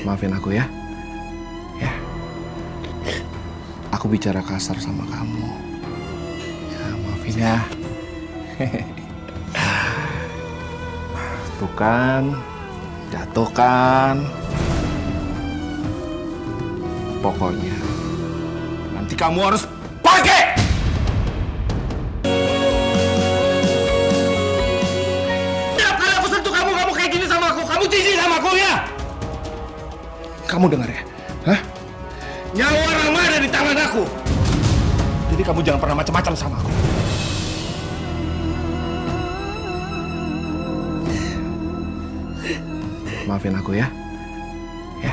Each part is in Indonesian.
Maafin aku ya. Ya. Aku bicara kasar sama kamu. Ya, maafin ya. Tuh kan, jatuh kan. Pokoknya nanti kamu harus pakai. Tiap kali aku sentuh kamu, kamu kayak gini sama aku. Kamu jijik sama aku ya. Kamu dengar ya? Hah? Nyawa Rama ada di tangan aku. Jadi kamu jangan pernah macam-macam sama aku. Maafin aku ya. Ya.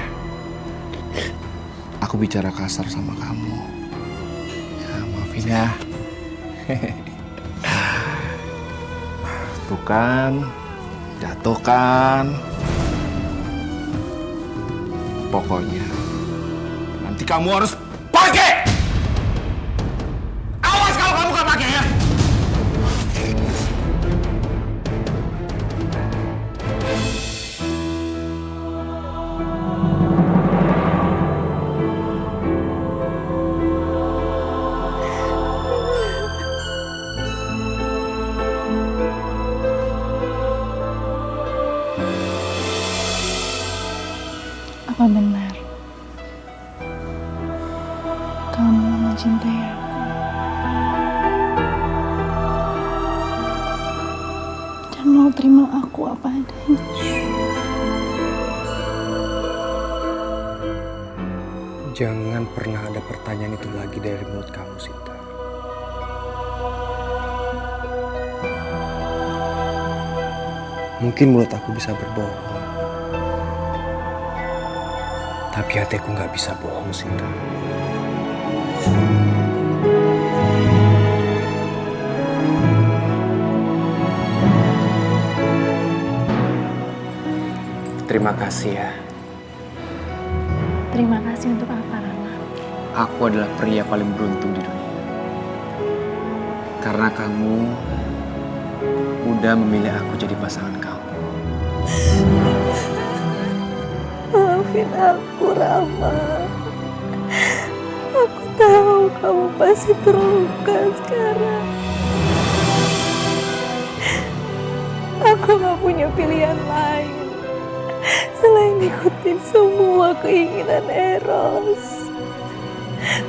Aku bicara kasar sama kamu. Ya, maafin ya. Tuh kan, jatuh kan. Pokoknya nanti kamu harus pakai. Awas kalau kamu gak pakai ya. Apa benar kamu mencintai aku? Dan mau terima aku apa adanya? Jangan pernah ada pertanyaan itu lagi dari mulut kamu, Sinta. Mungkin mulut aku bisa berbohong, tapi hatiku nggak bisa bohong, Sinta. Terima kasih ya. Terima kasih untuk apa, Rama? Aku adalah pria paling beruntung di dunia. Karena kamu udah memilih aku jadi pasangan kamu. Maafin aku, Rama. Aku tahu kamu pasti terluka sekarang. Aku gak punya pilihan lain selain ikutin semua keinginan Eros.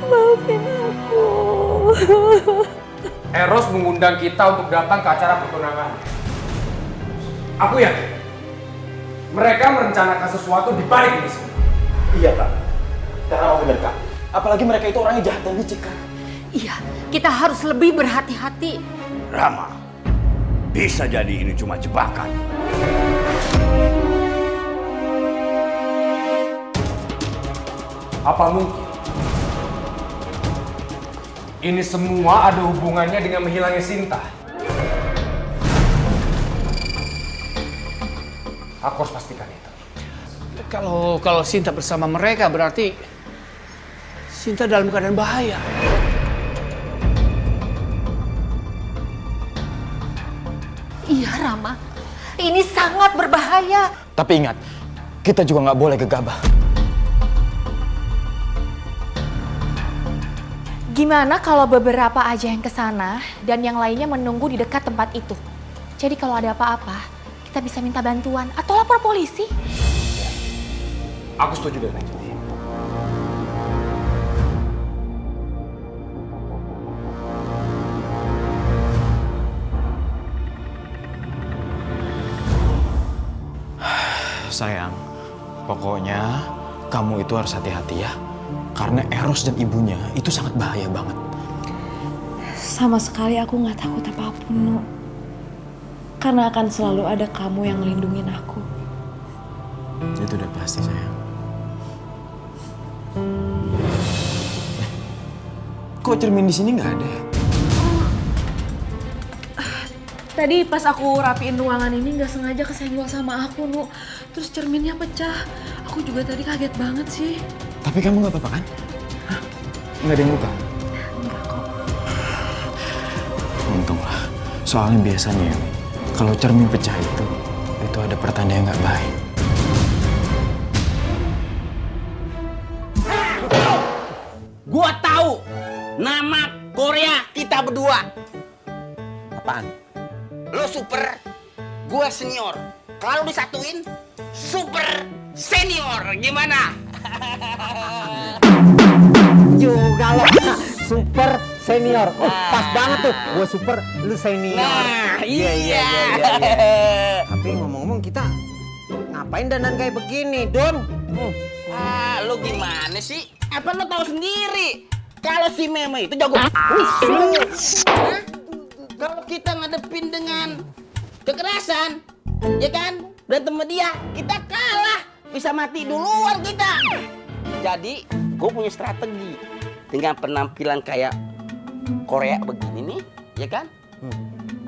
Maafin aku. Eros mengundang kita untuk datang ke acara pertunangan. Aku yakin mereka merencanakan sesuatu di balik ini semua. Iya, Kak. Karena benar, Kak. Apalagi mereka itu orangnya jahat dan licik, Kak. Iya, kita harus lebih berhati-hati. Rama, bisa jadi ini cuma jebakan. Apa mungkin ini semua ada hubungannya dengan menghilangnya Sinta? Aku harus pastikan itu. Kalau Sinta bersama mereka berarti Sinta dalam keadaan bahaya. Iya, Rama. Ini sangat berbahaya. Tapi ingat, kita juga nggak boleh gegabah. Gimana kalau beberapa aja yang kesana dan yang lainnya menunggu di dekat tempat itu? Jadi kalau ada apa-apa, kita bisa minta bantuan atau lapor polisi. Aku setuju dengan itu. Sayang, pokoknya kamu itu harus hati-hati ya. Karena Eros dan ibunya itu sangat bahaya banget. Sama sekali aku nggak takut apapun, Nu. Karena akan selalu ada kamu yang lindungin aku. Itu udah pasti, sayang. Kok cermin di sini nggak ada ya? Tadi pas aku rapiin ruangan ini nggak sengaja kesenggol sama aku, Nu. Terus cerminnya pecah. Aku juga tadi kaget banget sih. Tapi kamu nggak apa-apa kan? Hah? Nggak ada yang luka? Enggak kok. Untunglah. Soalnya biasanya kalau cermin pecah itu ada pertanda yang nggak baik. apaan? Lo super, gue senior. Kalau disatuin, super senior. Gimana? Juga lo super senior. Oh, pas banget tuh. Gue super, lu senior. Nah, iya. Tapi ngomong-ngomong kita ngapain dandan kayak begini, Don? Lu gimana sih? Apa lo tahu sendiri? Kalau si Meme itu jago. Kalau kita ngadepin dengan kekerasan, ya kan? Berantem sama dia, kita kalah. Bisa mati duluan kita. Jadi, gue punya strategi. Dengan penampilan kayak Korea begini nih, ya kan?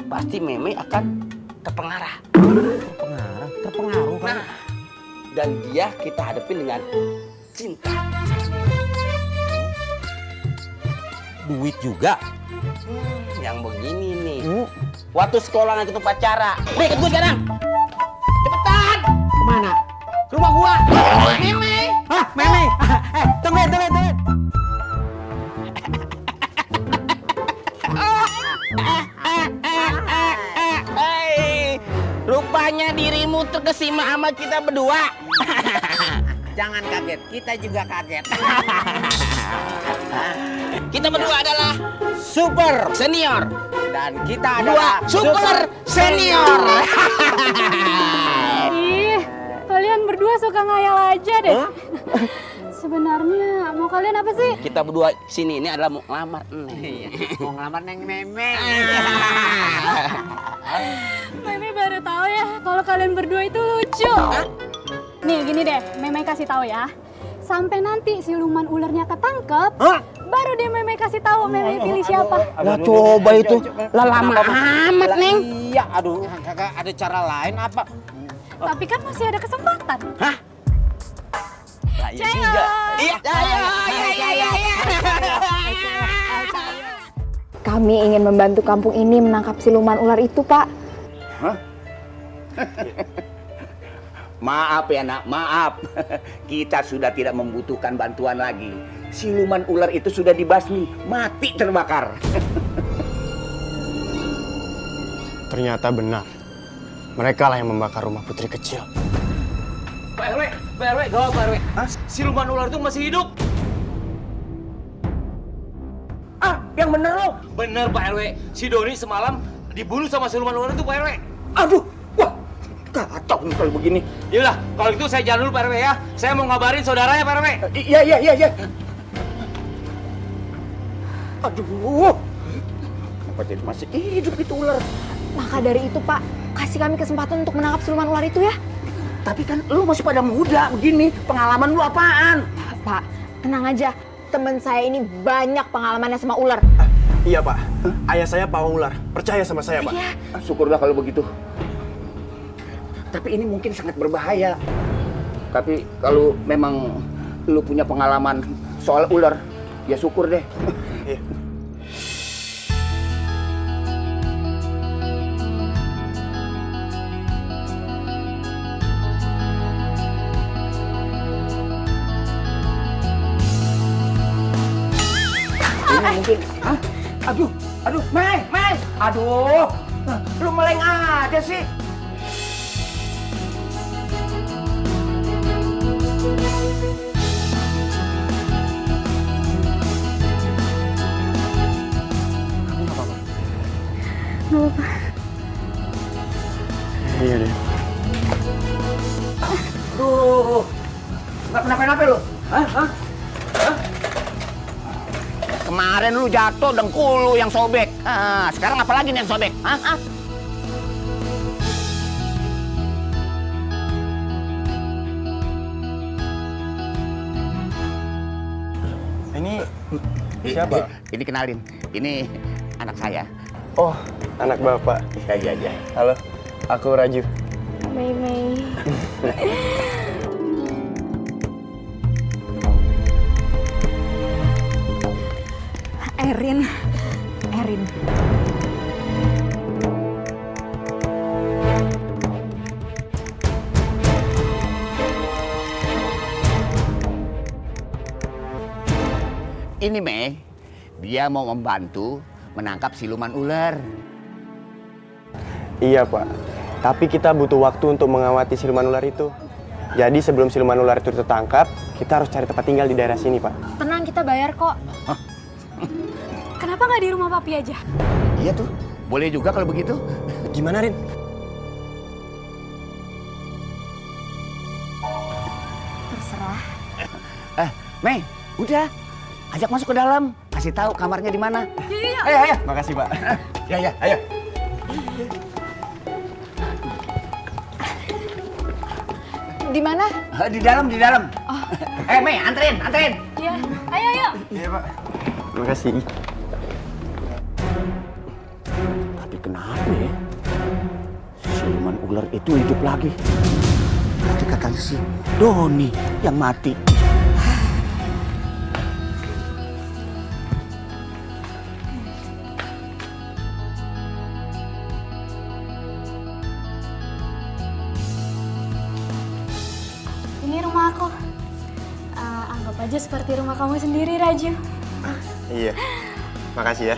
Pasti Meme akan terpengaruh. Terpengaruh kan? Nah, dan dia kita hadapin dengan cinta. Duit juga. Yang begini nih. Waktu sekolah kita pacaran. Nih, ikut gue sekarang. Cepetan. Kemana? Ke rumah gua. Meme. Hah, Meme? Tunggu. Hei, rupanya dirimu terkesima sama kita berdua. Jangan kaget, kita juga kaget. Kita berdua adalah Super senior. dan kita Dua adalah super senior. Ih, kalian berdua suka ngayal aja deh. Sebenarnya mau kalian apa sih? Kita berdua sini ini adalah mau ngelamar. mau ngelamar Neng Meme. Meme baru tahu ya kalau kalian berdua itu lucu. Nih gini deh, Meme kasih tahu ya. Sampai nanti siluman ularnya ketangkep, baru deh Meme kasih tahu Meme pilih siapa. Lah coba itu, lah lama amat Neng. Iya, aduh, kakak ada cara lain apa? Tapi kan masih ada kesempatan. Hah? Lah iya juga. Iya. Kami ingin membantu kampung ini menangkap siluman ular itu, Pak. Hah? Maaf ya nak, maaf. Kita sudah tidak membutuhkan bantuan lagi. Siluman ular itu sudah dibasmi, mati terbakar. Ternyata benar. Mereka lah yang membakar rumah putri kecil. Pak RW, gawat Pak RW. Siluman ular itu masih hidup. Yang bener lo. Bener Pak RW, si Doni semalam dibunuh sama siluman ular itu Pak RW. Aduh, wah, kacau nih kalau begini. Yaudah, kalau gitu saya jalan dulu Pak RW ya. Saya mau ngabarin saudaranya Pak RW. Iya. Aduh, kenapa jadi masih hidup itu ular? Maka dari itu, Pak, kasih kami kesempatan untuk menangkap siluman ular itu ya. Tapi kan lu masih pada muda begini, pengalaman lu apaan? Pak, tenang aja. Teman saya ini banyak pengalamannya sama ular. Iya Pak, ayah saya pawang ular. Percaya sama saya Pak. Iya. Syukurlah kalau begitu. Tapi ini mungkin sangat berbahaya. Tapi kalau memang lu punya pengalaman soal ular, ya syukur deh. Iya. Mungkin, aduh, Mei, aduh, lu meleng aja sih. Kamu nggak apa-apa? Nggak apa-apa. Iya deh. Duh, nggak kenapa-napa lu? Hah? Kemarin lu jatuh dengkul lu yang sobek. Sekarang apa lagi nih yang sobek? Ini siapa? Ini kenalin. Ini anak saya. Oh, anak bapak. Iya. Halo, aku Raju. Mei. Erin. Ini Mei, dia mau membantu menangkap siluman ular. Iya Pak, tapi kita butuh waktu untuk mengawati siluman ular itu. Jadi sebelum siluman ular itu tertangkap, kita harus cari tempat tinggal di daerah sini Pak. Tenang, kita bayar kok. Kenapa nggak di rumah papi aja? Iya tuh, boleh juga kalau begitu. Gimana Rin? Terserah. Mei, udah. Ajak masuk ke dalam. Kasih tahu kamarnya di mana. Iya. Ayo. Makasih Pak. Ya, ayo. Di mana? Di dalam. Oh. Mei, anterin. Iya. Ayo. Iya Pak. Makasih. Tapi kenapa ya? Siluman ular itu hidup lagi. Berarti katanya si Doni yang mati. Ini rumah aku. Anggap aja seperti rumah kamu sendiri, Raju. Iya. Makasih ya.